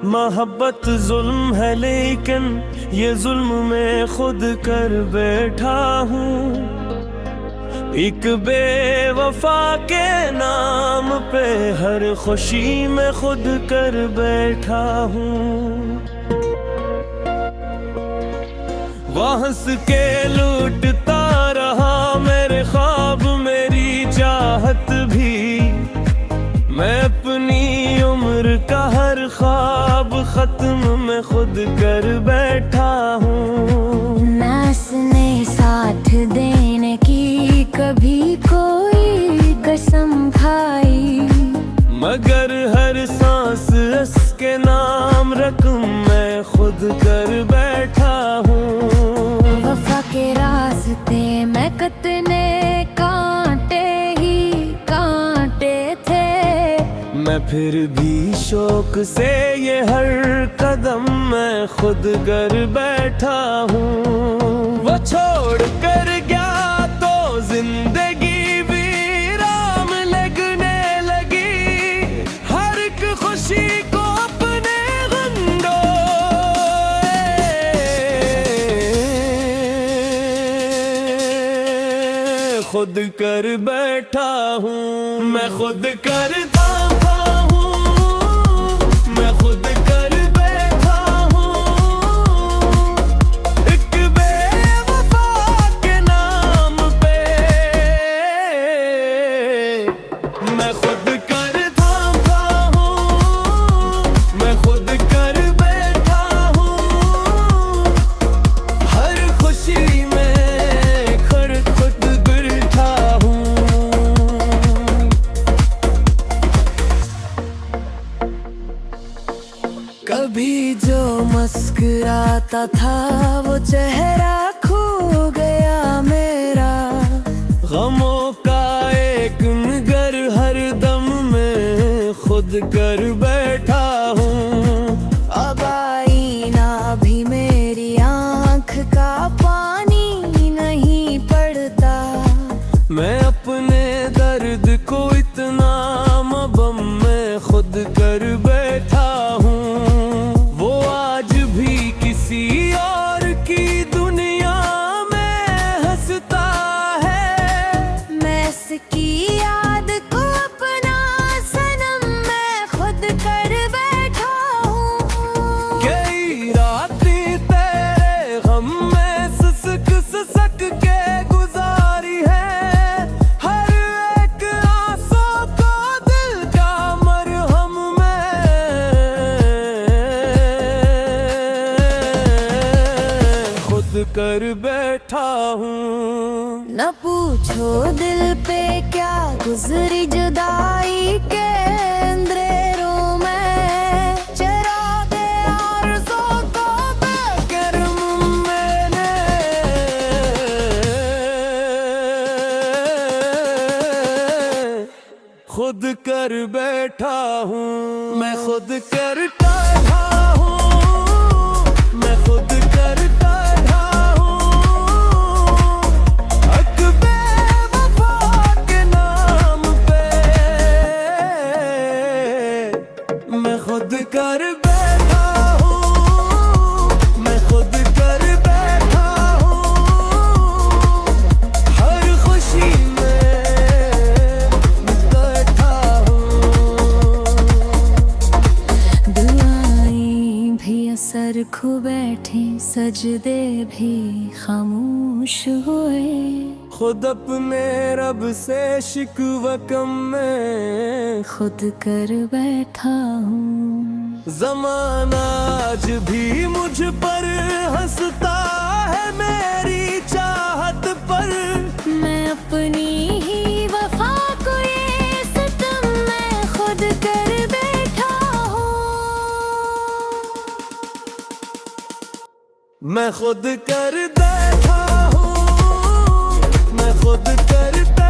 मोहब्बत जुल्म है लेकिन ये जुल्म मैं खुद कर बैठा हूँ। एक बेवफा के नाम पे हर खुशी में खुद कर बैठा हूँ। वो हंस के लूटता रहा मेरे ख्वाब मेरी चाहत भी। मैं अपनी उम्र का हर ख्वाब खत्म मैं खुद कर बैठा हूँ। नास ने साथ देने की कभी कोई कसम खाई, मगर हर सांस इसके नाम रकम मैं खुद कर बैठा हूँ। वफा के रास्ते में कितने कांटे ही कांटे थे, मैं फिर भी शौक से ये हर कदम मैं खुद कर बैठा हूँ। वो छोड़ कर गया तो जिंदगी वीरान लगने लगी। हर एक खुशी को अपने गंडों खुद कर बैठा हूँ। मैं खुद करता कभी जो मुस्कुराता था वो चेहरा खो गया मेरा। गमों का एक नगर हर दम में खुद कर बैठा हूँ। अब आईना भी मेरी आँख का पानी नहीं पड़ता। मैं अपने दर्द को इतना मबम में खुद कर बैठा हूँ। किसी और की दुनिया में हंसता है, मैं इसकी याद को अपना सनम मैं खुद कर बैठा हूँ। कई रातें तेरे गम में ससक के गुजारी है। हर एक आंसू को दिल का मरहम कर बैठा हूँ। न पूछो दिल पे क्या गुजरी जुदाई के अंधेरों में। चरागे आरज़ू को बेकरम मैंने खुद कर बैठा हूँ। मैं खुद करता हूँ। मैं खुद करता खुद कर बैठा हूँ। मैं खुद कर बैठा हूँ। हर खुशी में बैठा हूँ। दुआएं भी असर खो बैठे, सजदे भी खामोश हुए। खुद अपने रब से शिकवा कम में खुद कर बैठा हूँ। ज़माना आज भी मुझ पर हंसता है मेरी चाहत पर। मैं अपनी ही वफा को ये सितम मैं खुद कर बैठा हूँ। मैं खुद कर बैठा हूँ। मैं खुद करता